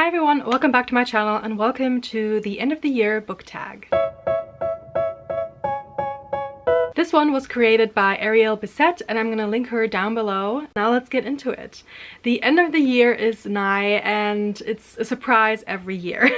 Hi everyone, welcome back to my channel and welcome to the end of the year book tag. This one was created by Ariel Bissett and I'm gonna link her down below. Now let's get into it. The end of the year is nigh and it's a surprise every year.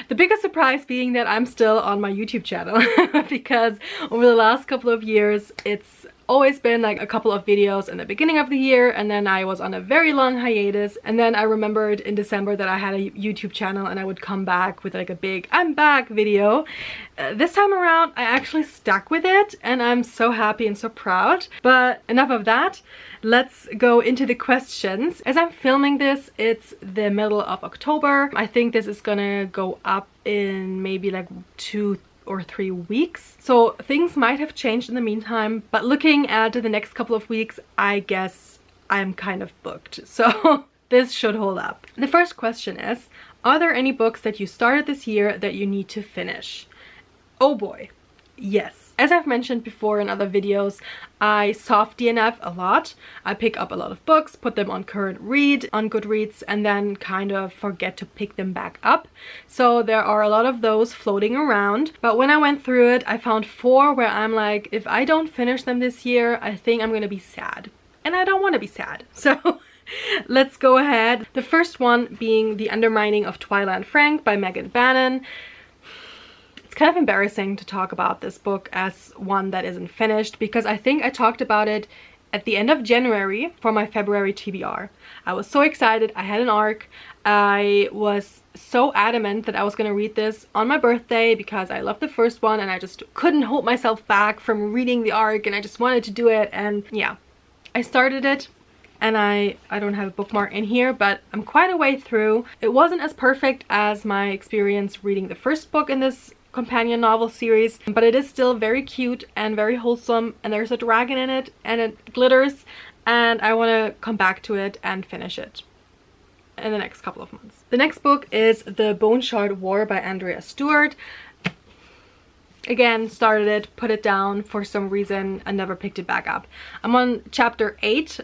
The biggest surprise being that I'm still on my YouTube channel because over the last couple of years it's always been like a couple of videos in the beginning of the year, and then I was on a very long hiatus, and then I remembered in December that I had a YouTube channel and I would come back with like a big I'm back video. This time around I actually stuck with it and I'm so happy and so proud. But enough of that, let's go into the questions. As I'm filming this, it's the middle of October. I think this is gonna go up in maybe like 2 or 3 weeks, so things might have changed in the meantime, but looking at the next couple of weeks I guess I'm kind of booked, so this should hold up. The first question is, are there any books that you started this year that you need to finish? Oh boy, yes. As I've mentioned before in other videos, I soft DNF a lot. I pick up a lot of books, put them on current read on Goodreads, and then kind of forget to pick them back up. So there are a lot of those floating around. But when I went through it, I found 4 where I'm like, if I don't finish them this year, I think I'm gonna be sad. And I don't want to be sad. So let's go ahead. The first one being The Undermining of Twyla and Frank by Megan Bannon. Kind of embarrassing to talk about this book as one that isn't finished because I think I talked about it at the end of January for my February TBR. I was so excited. I had an arc. I was so adamant that I was going to read this on my birthday because I loved the first one and I just couldn't hold myself back from reading the arc and I just wanted to do it. And yeah, I started it. And I don't have a bookmark in here, but I'm quite a way through. It wasn't as perfect as my experience reading the first book in this companion novel series, but it is still very cute and very wholesome, and there's a dragon in it and it glitters, and I want to come back to it and finish it in the next couple of months. The next book is The Bone Shard War by Andrea Stewart. Again, started it, put it down for some reason and never picked it back up. I'm on chapter 8,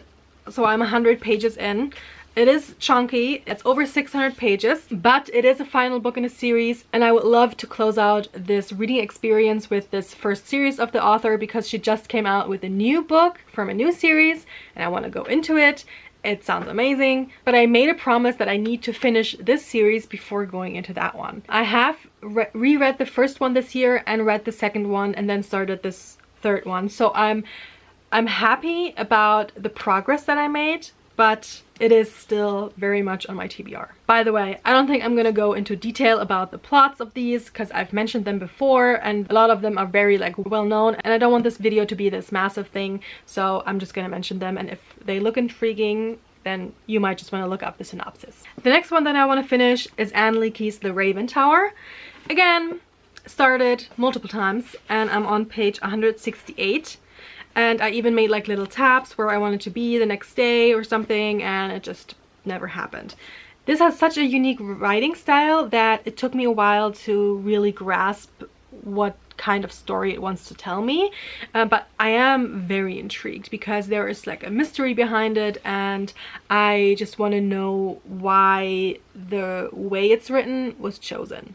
so I'm 100 pages in. It is chunky, it's over 600 pages, but it is a final book in a series, and I would love to close out this reading experience with this first series of the author because she just came out with a new book from a new series and I want to go into it. It sounds amazing, but I made a promise that I need to finish this series before going into that one. I have reread the first one this year and read the second one and then started this third one, so I'm happy about the progress that I made, but it is still very much on my TBR. By the way, I don't think I'm gonna go into detail about the plots of these because I've mentioned them before and a lot of them are very like well known, and I don't want this video to be this massive thing, so I'm just gonna mention them, and if they look intriguing then you might just want to look up the synopsis. The next one that I want to finish is Anne Leakey's The Raven Tower. Again, started multiple times and I'm on page 168. And I even made like little tabs where I wanted to be the next day or something, and it just never happened. This has such a unique writing style that it took me a while to really grasp what kind of story it wants to tell me. But I am very intrigued because there is like a mystery behind it, and I just want to know why the way it's written was chosen.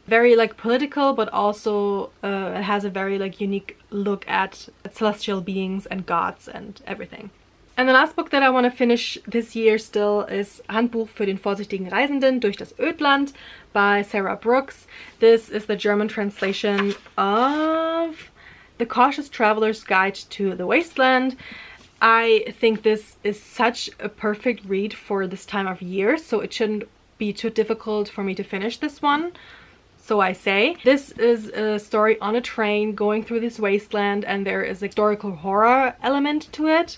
Very like political, but also it has a very like unique look at celestial beings and gods and everything. And the last book that I want to finish this year still is Handbuch für den vorsichtigen Reisenden durch das Ödland by Sarah Brooks. This is the German translation of The Cautious Traveler's Guide to the Wasteland. I think this is such a perfect read for this time of year, so it shouldn't be too difficult for me to finish this one. So I say, this is a story on a train going through this wasteland, and there is a historical horror element to it.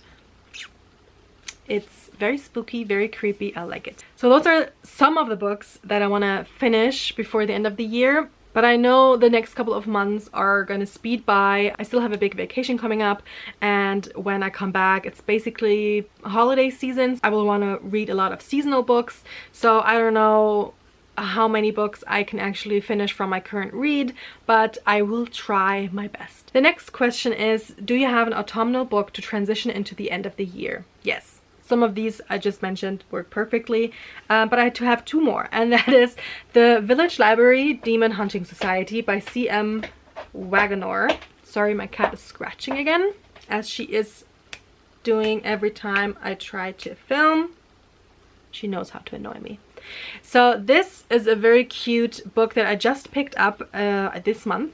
It's very spooky, very creepy. I like it. So those are some of the books that I want to finish before the end of the year. But I know the next couple of months are gonna speed by. I still have a big vacation coming up, and when I come back, it's basically holiday seasons. I will want to read a lot of seasonal books, so I don't know how many books I can actually finish from my current read, but I will try my best. The next question is, do you have an autumnal book to transition into the end of the year? Yes. Some of these I just mentioned work perfectly, but I have two more, and that is The Village Library Demon Hunting Society by C.M. Wagonor. Sorry, my cat is scratching again, as she is doing every time I try to film. She knows how to annoy me. So this is a very cute book that I just picked up this month.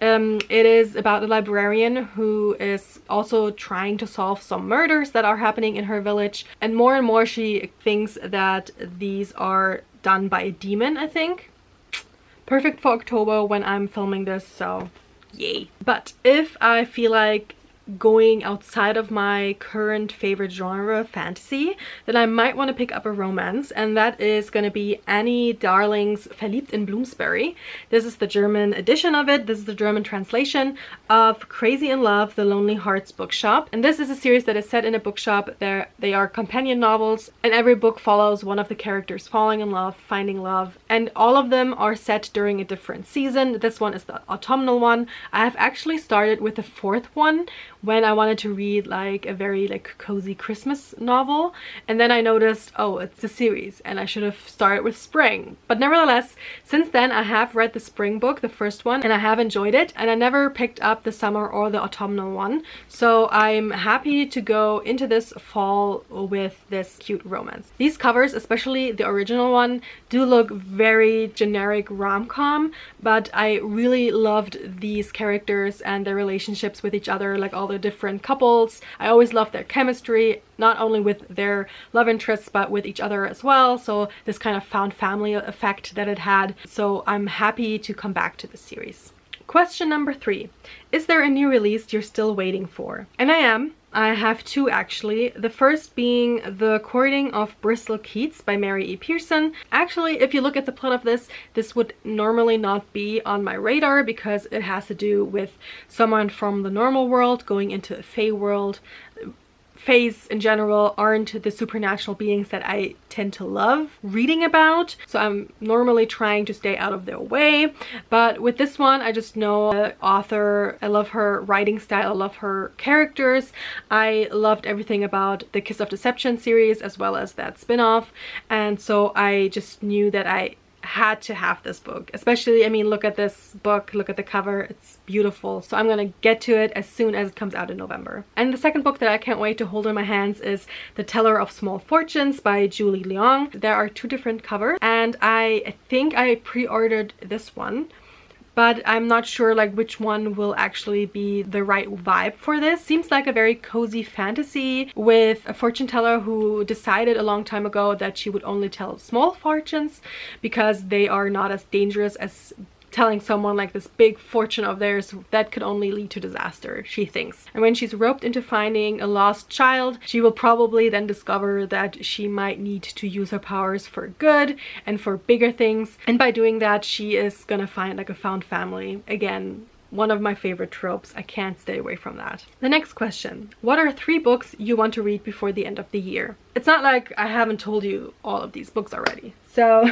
It is about a librarian who is also trying to solve some murders that are happening in her village, and more she thinks that these are done by a demon, I think. Perfect for October when I'm filming this, so yay. But if I feel like going outside of my current favorite genre, fantasy, then I might want to pick up a romance, and that is going to be Annie Darling's Verliebt in Bloomsbury. This is the German edition of it. This is the German translation of Crazy in Love, The Lonely Hearts Bookshop, and this is a series that is set in a bookshop. They are companion novels, and every book follows one of the characters falling in love, finding love, and all of them are set during a different season. This one is the autumnal one. I have actually started with the fourth one when I wanted to read like a very like cozy Christmas novel, and then I noticed, oh, it's a series and I should have started with spring. But nevertheless, since then I have read the spring book, the first one, and I have enjoyed it, and I never picked up the summer or the autumnal one, so I'm happy to go into this fall with this cute romance. These covers, especially the original one, do look very generic rom-com, but I really loved these characters and their relationships with each other, like all the different couples. I always loved their chemistry, not only with their love interests but with each other as well, so this kind of found family effect that it had. So I'm happy to come back to the series. Question number 3. Is there a new release you're still waiting for? And I am. I have two actually. The first being The Courting of Bristol Keats by Mary E. Pearson. Actually, if you look at the plot of this, this would normally not be on my radar because it has to do with someone from the normal world going into a fae world. Faes in general aren't the supernatural beings that I tend to love reading about, so I'm normally trying to stay out of their way. But with this one, I just know the author. I love her writing style, I love her characters. I loved everything about the Kiss of Deception series as well as that spin-off, and so I just knew that I had to have this book. Especially, I mean, look at this book, look at the cover, it's beautiful. So I'm gonna get to it as soon as it comes out in November. And the second book that I can't wait to hold in my hands is The Teller of Small Fortunes by Julie Leong. There are two different covers, and I think I pre-ordered this one, but I'm not sure like which one will actually be the right vibe for this. Seems like a very cozy fantasy with a fortune teller who decided a long time ago that she would only tell small fortunes because they are not as dangerous as telling someone like this big fortune of theirs that could only lead to disaster, she thinks. And when she's roped into finding a lost child, she will probably then discover that she might need to use her powers for good and for bigger things. And by doing that, she is gonna find like a found family. Again, one of my favorite tropes. I can't stay away from that. The next question. What are 3 books you want to read before the end of the year? It's not like I haven't told you all of these books already. So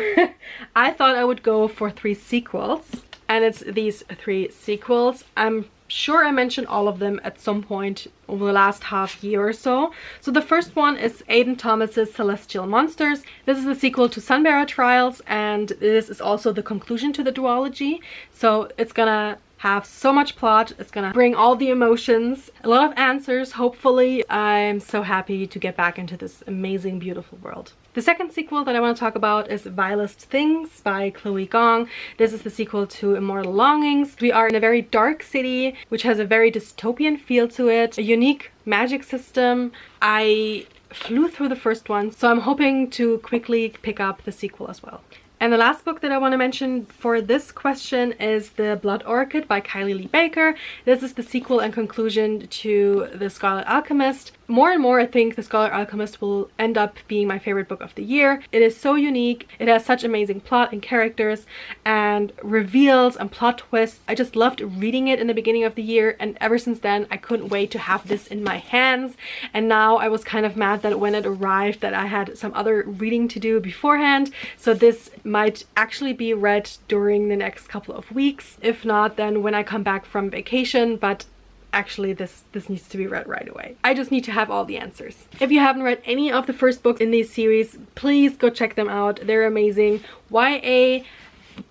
I thought I would go for 3 sequels, and it's these 3 sequels. I'm sure I mentioned all of them at some point over the last half year or so. So the first one is Aidan Thomas's Celestial Monsters. This is the sequel to Sunbearer Trials, and this is also the conclusion to the duology. So it's gonna have so much plot, it's gonna bring all the emotions, a lot of answers, hopefully. I'm so happy to get back into this amazing, beautiful world. The second sequel that I want to talk about is Vilest Things by Chloe Gong. This is the sequel to Immortal Longings. We are in a very dark city, which has a very dystopian feel to it, a unique magic system. I flew through the first one, so I'm hoping to quickly pick up the sequel as well. And the last book that I want to mention for this question is The Blood Orchid by Kylie Lee Baker. This is the sequel and conclusion to The Scarlet Alchemist. More and more I think The Scarlet Alchemist will end up being my favorite book of the year. It is so unique, it has such amazing plot and characters and reveals and plot twists. I just loved reading it in the beginning of the year, and ever since then I couldn't wait to have this in my hands. And now I was kind of mad that when it arrived that I had some other reading to do beforehand, so this might actually be read during the next couple of weeks. If not, then when I come back from vacation, but actually this needs to be read right away. I just need to have all the answers. If you haven't read any of the first books in these series, please go check them out. They're amazing. YA,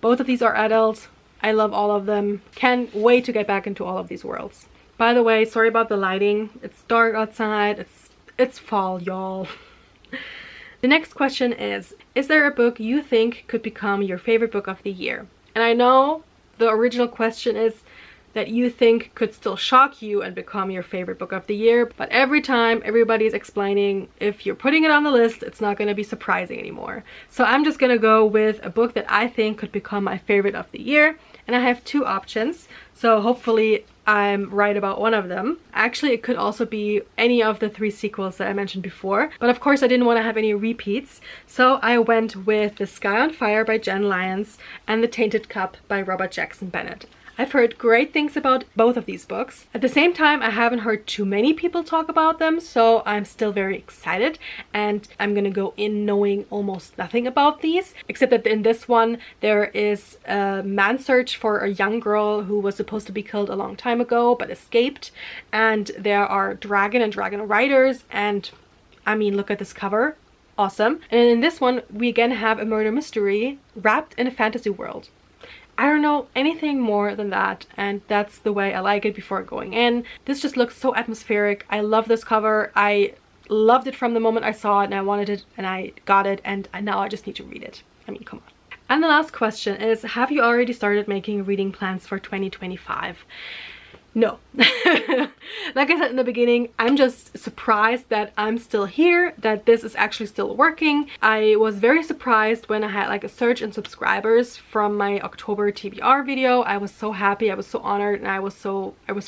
both of these are adult. I love all of them. Can't wait to get back into all of these worlds. By the way, sorry about the lighting. It's dark outside. It's fall, y'all. The next question is there a book you think could become your favorite book of the year? And I know the original question is that you think could still shock you and become your favorite book of the year, but every time everybody's explaining if you're putting it on the list, it's not going to be surprising anymore. So I'm just going to go with a book that I think could become my favorite of the year, and I have two options, so hopefully I'm right about one of them. Actually, it could also be any of the 3 sequels that I mentioned before, but of course I didn't want to have any repeats, so I went with The Sky on Fire by Jen Lyons and The Tainted Cup by Robert Jackson Bennett. I've heard great things about both of these books. At the same time, I haven't heard too many people talk about them, so I'm still very excited, and I'm gonna go in knowing almost nothing about these, except that in this one there is a man search for a young girl who was supposed to be killed a long time ago but escaped, and there are dragon and dragon riders, and I mean, look at this cover. Awesome. And in this one we again have a murder mystery wrapped in a fantasy world. I don't know anything more than that, and that's the way I like it before going in. This just looks so atmospheric. I love this cover. I loved it from the moment I saw it, and I wanted it, and I got it, and now I just need to read it. I mean, come on. And the last question is, have you already started making reading plans for 2025? No. Like I said in the beginning, I'm just surprised that I'm still here, that this is actually still working. I was very surprised when I had like a surge in subscribers from my October TBR video. I was so happy, I was so honored, and I was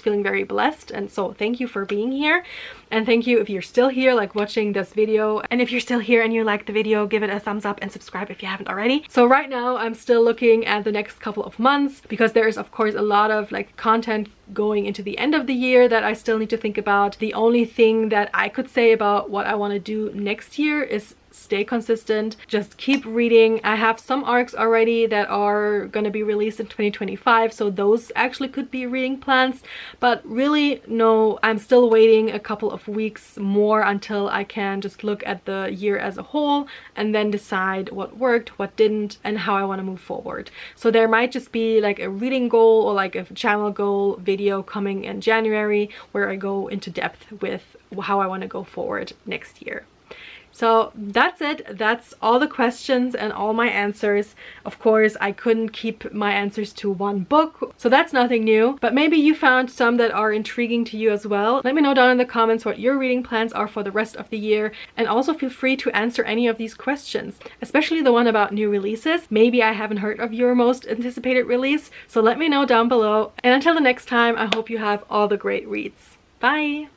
feeling very blessed, and so thank you for being here. And thank you if you're still here, like watching this video. And if you're still here and you like the video, give it a thumbs up and subscribe if you haven't already. So right now I'm still looking at the next couple of months, because there is of course a lot of like content going into the end of the year that I still need to think about. The only thing that I could say about what I want to do next year is stay consistent, just keep reading. I have some arcs already that are going to be released in 2025, so those actually could be reading plans, but really no, I'm still waiting a couple of weeks more until I can just look at the year as a whole and then decide what worked, what didn't, and how I want to move forward. So there might just be like a reading goal or like a channel goal video coming in January where I go into depth with how I want to go forward next year. So that's it. That's all the questions and all my answers. Of course, I couldn't keep my answers to one book, so that's nothing new, but maybe you found some that are intriguing to you as well. Let me know down in the comments what your reading plans are for the rest of the year, and also feel free to answer any of these questions, especially the one about new releases. Maybe I haven't heard of your most anticipated release, so let me know down below. And until the next time, I hope you have all the great reads. Bye!